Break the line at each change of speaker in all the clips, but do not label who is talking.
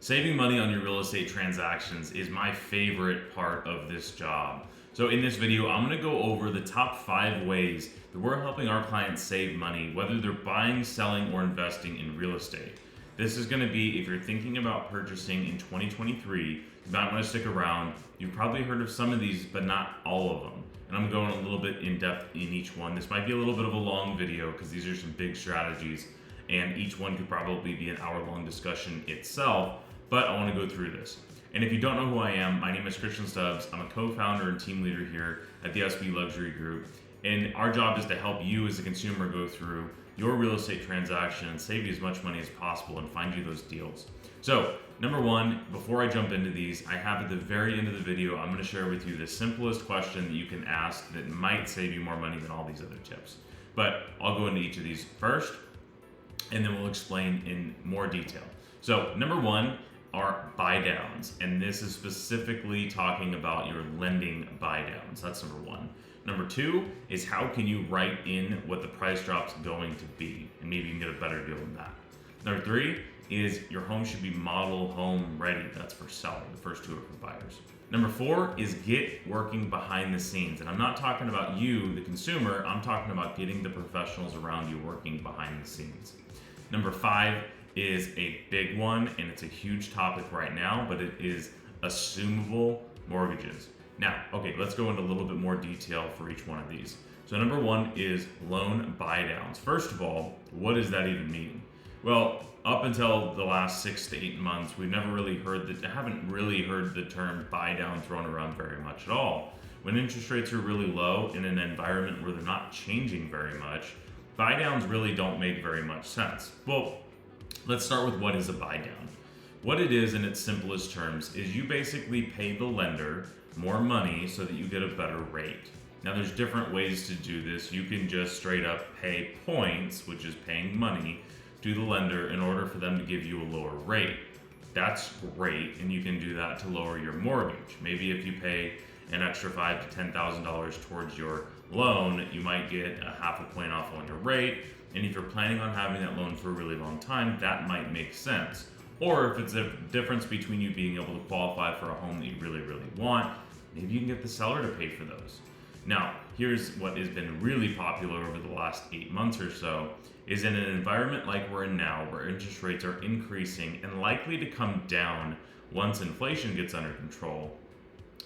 Saving money on your real estate transactions is my favorite part of this job. So in this video, I'm going to go over the top 5 ways that we're helping our clients save money, whether they're buying, selling, or investing in real estate. This is going to be, if you're thinking about purchasing in 2023, you might want to stick around. You've probably heard of some of these, but not all of them. And I'm going a little bit in depth in each one. This might be a little bit of a long video because these are some big strategies, and each one could probably be an hour-long discussion itself. But I want to go through this. And if you don't know who I am, my name is Stubbs. I'm a co-founder and team leader here at the SB Luxury Group. And our job is to help you as a consumer go through your real estate transaction and save you as much money as possible and find you those deals. So, number one, before I jump into these, I have at the very end of the video, I'm going to share with you the simplest question that you can ask that might save you more money than all these other tips. But I'll go into each of these first, and then we'll explain in more detail. So, number one are buy downs, and this is specifically talking about your lending buy downs. That's number one. Number two is how can you write in what the price drop's going to be, and maybe you can get a better deal than that. Number three is your home should be model home ready. That's for selling. The first two are for buyers. Number four is get working behind the scenes, and I'm not talking about you, the consumer. I'm talking about getting the professionals around you working behind the scenes. Number five is a big one, and it's a huge topic right now, but it is assumable mortgages. Now, okay, let's go into a little bit more detail for each one of these. So number one is loan buy downs. First of all, what does that even mean? Well, up until the last 6 to 8 months, we've never really haven't really heard the term buy down thrown around very much at all. When interest rates are really low in an environment where they're not changing very much, buy downs really don't make very much sense. Well, let's start with what is a buy down. What it is in its simplest terms is you basically pay the lender more money so that you get a better rate. Now there's different ways to do this. You can just straight up pay points, which is paying money, to the lender in order for them to give you a lower rate. That's great, and you can do that to lower your mortgage. Maybe if you pay an extra $5,000 to $10,000 towards your loan, you might get a half a point off on your rate. And if you're planning on having that loan for a really long time, that might make sense. Or if it's a difference between you being able to qualify for a home that you really, really want, maybe you can get the seller to pay for those. Now, here's what has been really popular over the last 8 months or so, is in an environment like we're in now, where interest rates are increasing and likely to come down once inflation gets under control.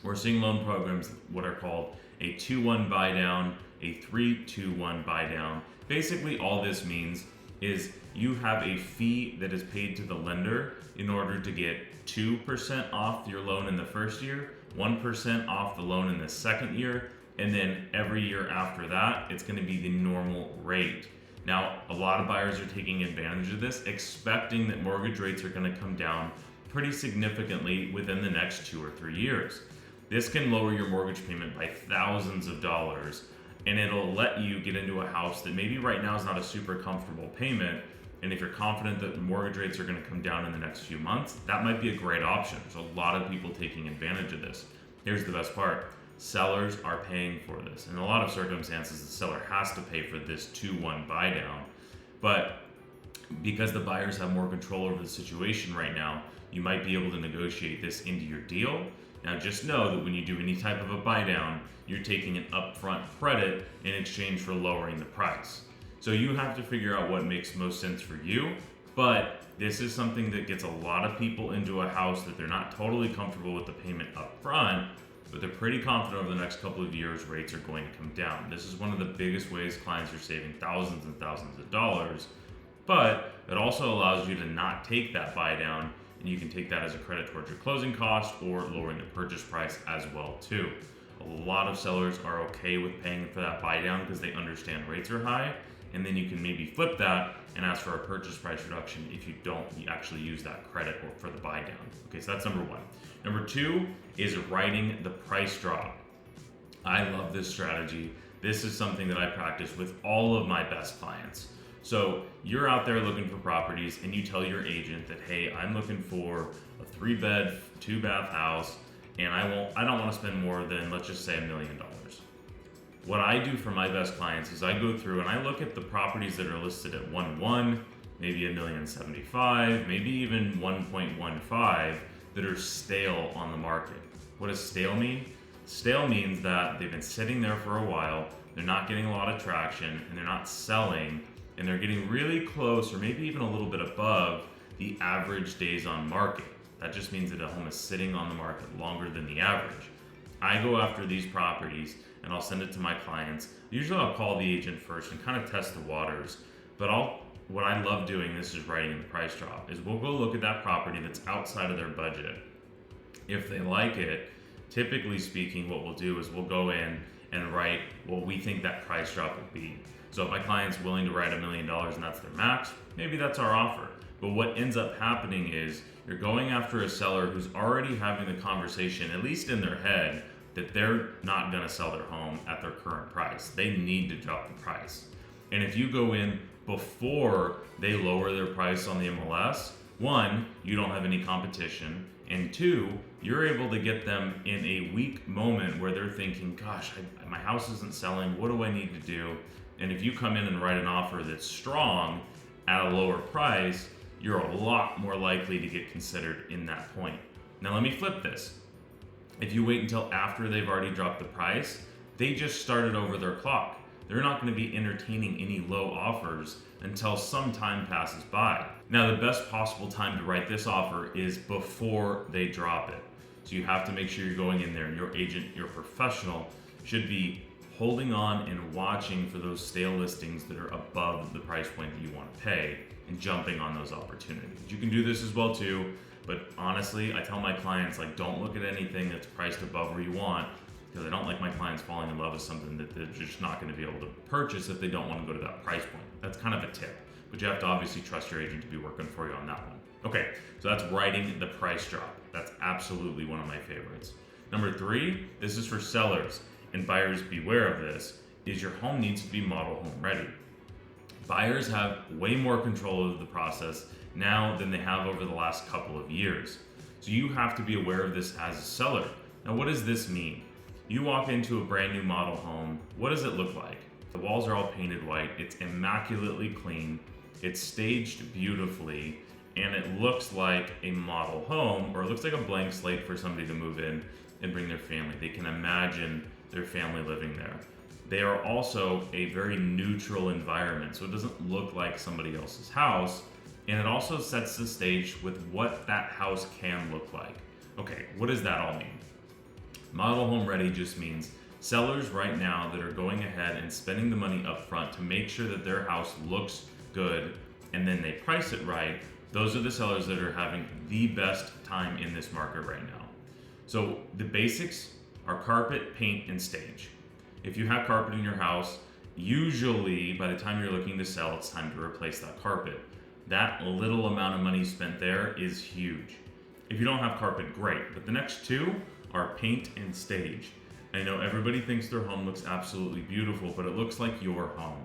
We're seeing loan programs, what are called a 2-1 buy down, a 3-2-1 buy down. Basically, all this means is you have a fee that is paid to the lender in order to get 2% off your loan in the first year, 1% off the loan in the second year, and then every year after that, it's going to be the normal rate. Now, a lot of buyers are taking advantage of this, expecting that mortgage rates are going to come down pretty significantly within the next 2 or 3 years. This can lower your mortgage payment by thousands of dollars, and it'll let you get into a house that maybe right now is not a super comfortable payment. And if you're confident that mortgage rates are going to come down in the next few months, that might be a great option. There's a lot of people taking advantage of this. Here's the best part. Sellers are paying for this. In a lot of circumstances, the seller has to pay for this 2-1 buy down. But because the buyers have more control over the situation right now, you might be able to negotiate this into your deal. Now just know that when you do any type of a buy down, you're taking an upfront credit in exchange for lowering the price. So you have to figure out what makes most sense for you, but this is something that gets a lot of people into a house that they're not totally comfortable with the payment upfront, but they're pretty confident over the next couple of years rates are going to come down. This is one of the biggest ways clients are saving thousands and thousands of dollars, but it also allows you to not take that buy down, and you can take that as a credit towards your closing cost or lowering the purchase price as well too. A lot of sellers are okay with paying for that buy down because they understand rates are high, and then you can maybe flip that and ask for a purchase price reduction if you don't actually use that credit or for the buy down. Okay, so that's number one. Number two is writing the price drop. I love this strategy. This is something that I practice with all of my best clients. So you're out there looking for properties and you tell your agent that, hey, I'm looking for a 3-bed, 2-bath house, and I don't want to spend more than, let's just say, $1 million. What I do for my best clients is I go through and I look at the properties that are listed at 1.1, maybe $1,075,000, maybe even 1.15 that are stale on the market. What does stale mean? Stale means that they've been sitting there for a while, they're not getting a lot of traction, and they're not selling, and they're getting really close or maybe even a little bit above the average days on market. That just means that a home is sitting on the market longer than the average. I go after these properties and I'll send it to my clients. Usually I'll call the agent first and kind of test the waters, but what I love doing, this is writing in the price drop, is we'll go look at that property that's outside of their budget. If they like it, typically speaking, what we'll do is we'll go in and write what we think that price drop would be. So if my client's willing to write $1 million and that's their max, maybe that's our offer. But what ends up happening is you're going after a seller who's already having the conversation, at least in their head, that they're not gonna sell their home at their current price. They need to drop the price. And if you go in before they lower their price on the MLS, one, you don't have any competition, and two, you're able to get them in a weak moment where they're thinking, gosh, my house isn't selling, what do I need to do? And if you come in and write an offer that's strong at a lower price, you're a lot more likely to get considered in that point. Now let me flip this. If you wait until after they've already dropped the price, they just started over their clock. They're not going to be entertaining any low offers until some time passes by. Now, the best possible time to write this offer is before they drop it. So you have to make sure you're going in there, and your agent, your professional, should be holding on and watching for those stale listings that are above the price point that you want to pay and jumping on those opportunities. You can do this as well too, but honestly, I tell my clients, like, don't look at anything that's priced above where you want, because I don't like my clients falling in love with something that they're just not going to be able to purchase if they don't want to go to that price point. That's kind of a tip, but you have to obviously trust your agent to be working for you on that one. Okay, so that's writing the price drop. That's absolutely one of my favorites. Number 3, this is for sellers, and buyers beware of this, is your home needs to be model home ready. Buyers have way more control of the process now than they have over the last couple of years. So you have to be aware of this as a seller. Now, what does this mean? You walk into a brand new model home, what does it look like? The walls are all painted white, it's immaculately clean, it's staged beautifully, and it looks like a model home, or it looks like a blank slate for somebody to move in and bring their family. They can imagine their family living there. They are also a very neutral environment, so it doesn't look like somebody else's house, and it also sets the stage with what that house can look like. Okay, what does that all mean? Model home ready just means sellers right now that are going ahead and spending the money up front to make sure that their house looks good and then they price it right. Those are the sellers that are having the best time in this market right now. So the basics are carpet, paint, and stage. If you have carpet in your house, usually by the time you're looking to sell, it's time to replace that carpet. That little amount of money spent there is huge. If you don't have carpet, great, but the next two are paint and stage. I know everybody thinks their home looks absolutely beautiful, but it looks like your home.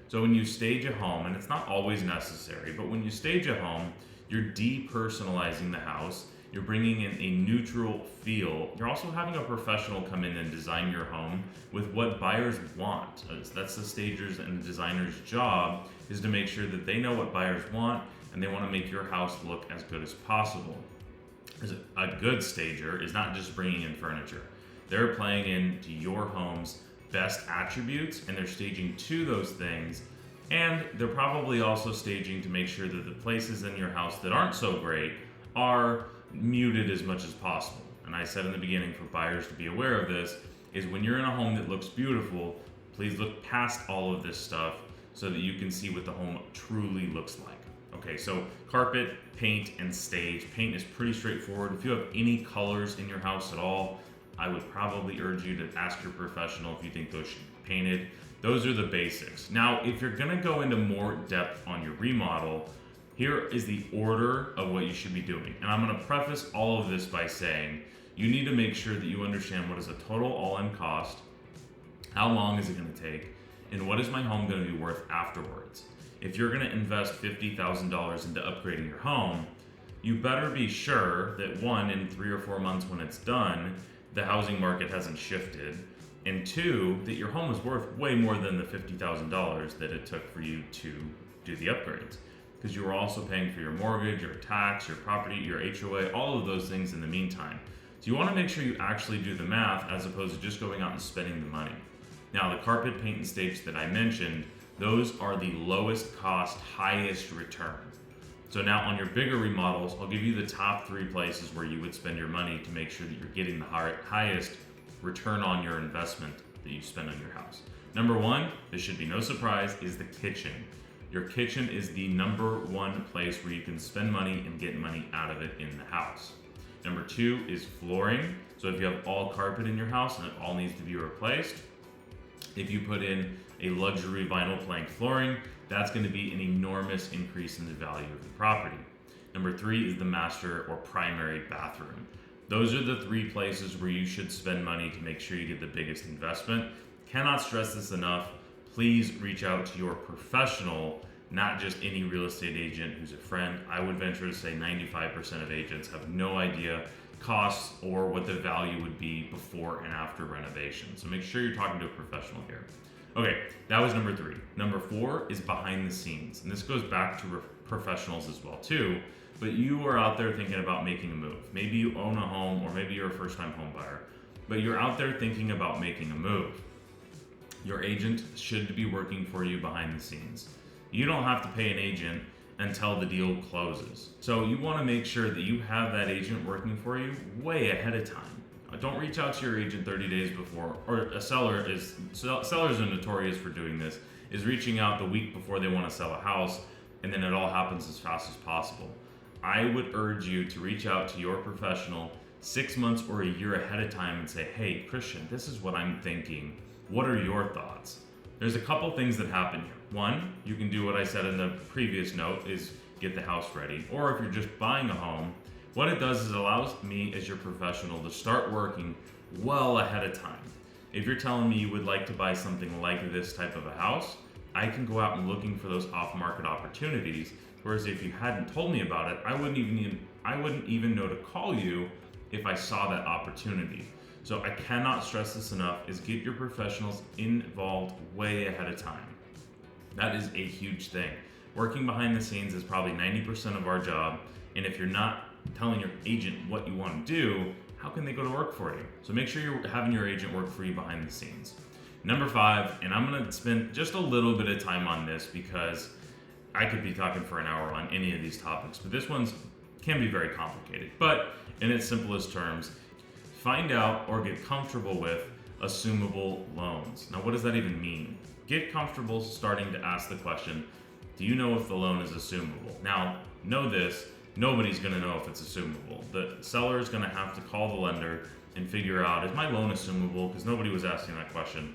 So when you stage a home, and it's not always necessary, but when you stage a home, you're depersonalizing the house, you're bringing in a neutral feel. You're also having a professional come in and design your home with what buyers want. That's the stagers and the designer's job, is to make sure that they know what buyers want and they want to make your house look as good as possible. A good stager is not just bringing in furniture. They're playing into your home's best attributes and they're staging to those things, and they're probably also staging to make sure that the places in your house that aren't so great are muted as much as possible. And I said in the beginning for buyers to be aware of this, is when you're in a home that looks beautiful, please look past all of this stuff so that you can see what the home truly looks like. Okay, so carpet, paint, and stage. Paint is pretty straightforward. If you have any colors in your house at all, I would probably urge you to ask your professional if you think those should be painted. Those are the basics. Now, if you're gonna go into more depth on your remodel, here is the order of what you should be doing. And I'm gonna preface all of this by saying, you need to make sure that you understand what is a total all-in cost, how long is it gonna take, and what is my home gonna be worth afterwards. If you're gonna invest $50,000 into upgrading your home, you better be sure that one, in 3 or 4 months when it's done, the housing market hasn't shifted, and two, that your home is worth way more than the $50,000 that it took for you to do the upgrades. because you are also paying for your mortgage, your tax, your property, your HOA, all of those things in the meantime. So you want to make sure you actually do the math as opposed to just going out and spending the money. Now, the carpet, paint, and stapes that I mentioned, those are the lowest cost, highest return. So now on your bigger remodels, I'll give you the top 3 places where you would spend your money to make sure that you're getting the highest return on your investment that you spend on your house. Number 1, this should be no surprise, is the kitchen. Your kitchen is the number 1 place where you can spend money and get money out of it in the house. Number 2 is flooring. So if you have all carpet in your house and it all needs to be replaced, if you put in a luxury vinyl plank flooring, that's going to be an enormous increase in the value of the property. Number 3 is the master or primary bathroom. Those are the 3 places where you should spend money to make sure you get the biggest investment. Cannot stress this enough. Please reach out to your professional, not just any real estate agent who's a friend. I would venture to say 95% of agents have no idea costs or what the value would be before and after renovation. So make sure you're talking to a professional here. Okay, that was number 3. Number 4 is behind the scenes. And this goes back to professionals as well too. But you are out there thinking about making a move. Maybe you own a home, or maybe you're a first-time home buyer, but you're out there thinking about making a move. Your agent should be working for you behind the scenes. You don't have to pay an agent until the deal closes. So you want to make sure that you have that agent working for you way ahead of time. Don't reach out to your agent 30 days before, or sellers are notorious for doing this, is reaching out the week before they want to sell a house, and then it all happens as fast as possible. I would urge you to reach out to your professional 6 months or a year ahead of time and say, hey, Christian, this is what I'm thinking. What are your thoughts? There's a couple things that happen here. 1, you can do what I said in the previous note, is get the house ready. Or if you're just buying a home, what it does is it allows me as your professional to start working well ahead of time. If you're telling me you would like to buy something like this type of a house, I can go out and looking for those off-market opportunities. Whereas if you hadn't told me about it, I wouldn't even know to call you if I saw that opportunity. So I cannot stress this enough, is get your professionals involved way ahead of time. That is a huge thing. Working behind the scenes is probably 90% of our job, and if you're not telling your agent what you want to do, how can they go to work for you? So make sure you're having your agent work for you behind the scenes. Number 5, and I'm going to spend just a little bit of time on this because I could be talking for an hour on any of these topics, but this one's can be very complicated. But in its simplest terms, find out or get comfortable with assumable loans. Now, what does that even mean? Get comfortable starting to ask the question, do you know if the loan is assumable? Now, know this, nobody's gonna know if it's assumable. The seller is gonna have to call the lender and figure out, is my loan assumable? Because nobody was asking that question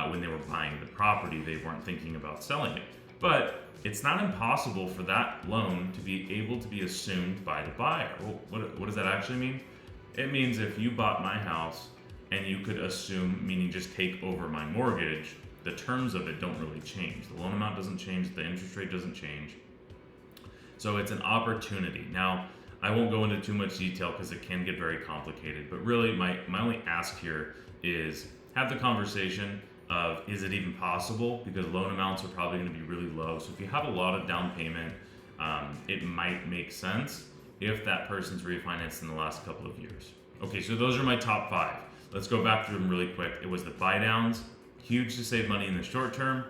when they were buying the property. They weren't thinking about selling it. But it's not impossible for that loan to be able to be assumed by the buyer. Well, what does that actually mean? It means if you bought my house and you could assume, meaning just take over my mortgage, the terms of it don't really change. The loan amount doesn't change, the interest rate doesn't change. So it's an opportunity. Now, I won't go into too much detail because it can get very complicated, but really my only ask here is have the conversation of, is it even possible? Because loan amounts are probably going to be really low. So if you have a lot of down payment, it might make sense if that person's refinanced in the last couple of years. Okay, so those are my top 5. Let's go back through them really quick. It was the buy downs, huge to save money in the short term.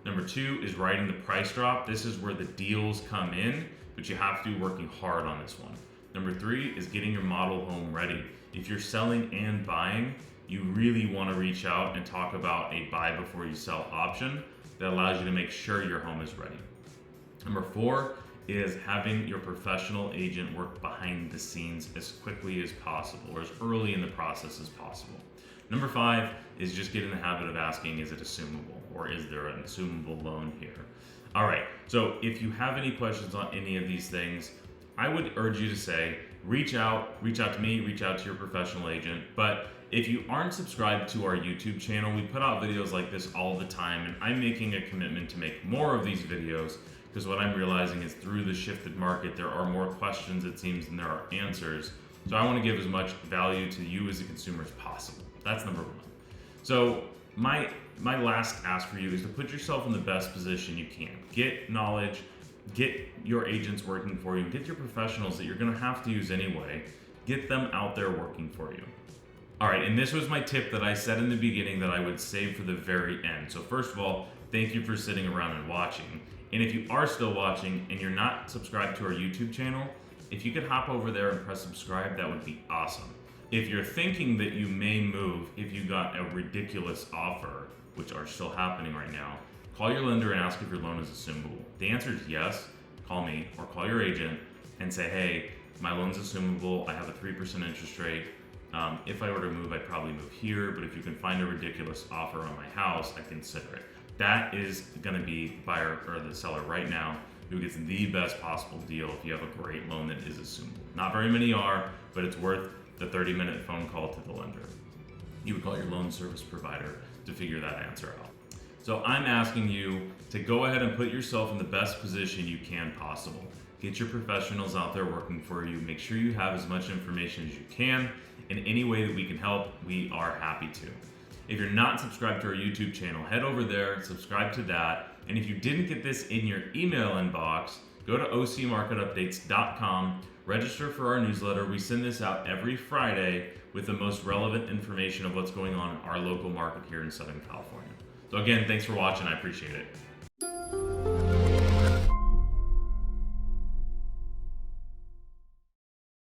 Number 2 is riding the price drop. This is where the deals come in, but you have to be working hard on this one. Number 3 is getting your model home ready. If you're selling and buying, you really want to reach out and talk about a buy before you sell option that allows you to make sure your home is ready. Number 4 is having your professional agent work behind the scenes as quickly as possible or as early in the process as possible. Number 5 is just get in the habit of asking, is it assumable or is there an assumable loan here? All right, so if you have any questions on any of these things, I would urge you to say, reach out to me, reach out to your professional agent. But if you aren't subscribed to our YouTube channel, we put out videos like this all the time, and I'm making a commitment to make more of these videos because what I'm realizing is through the shifted market, there are more questions, it seems, than there are answers. So I want to give as much value to you as a consumer as possible. That's number 1. So my last ask for you is to put yourself in the best position you can. Get knowledge, Get your agents working for you. Get your professionals that you're going to have to use anyway. Get them out there working for you. All right, and this was my tip that I said in the beginning that I would save for the very end. So first of all, thank you for sitting around and watching. And if you are still watching and you're not subscribed to our YouTube channel, if you could hop over there and press subscribe, that would be awesome. If you're thinking that you may move if you got a ridiculous offer, which are still happening right now, call your lender and ask if your loan is assumable. The answer is yes. Call me or call your agent and say, hey, my loan's assumable. I have a 3% interest rate. If I were to move, I'd probably move here, but if you can find a ridiculous offer on my house, I consider it. That is going to be buyer or the seller right now who gets the best possible deal if you have a great loan that is assumable. Not very many are, but it's worth the 30-minute phone call to the lender. You would call your loan service provider to figure that answer out. So I'm asking you to go ahead and put yourself in the best position you can possible. Get your professionals out there working for you. Make sure you have as much information as you can. In any way that we can help, we are happy to. If you're not subscribed to our YouTube channel, head over there, subscribe to that. And if you didn't get this in your email inbox, go to ocmarketupdates.com, register for our newsletter. We send this out every Friday with the most relevant information of what's going on in our local market here in Southern California. So again, thanks for watching. I appreciate it.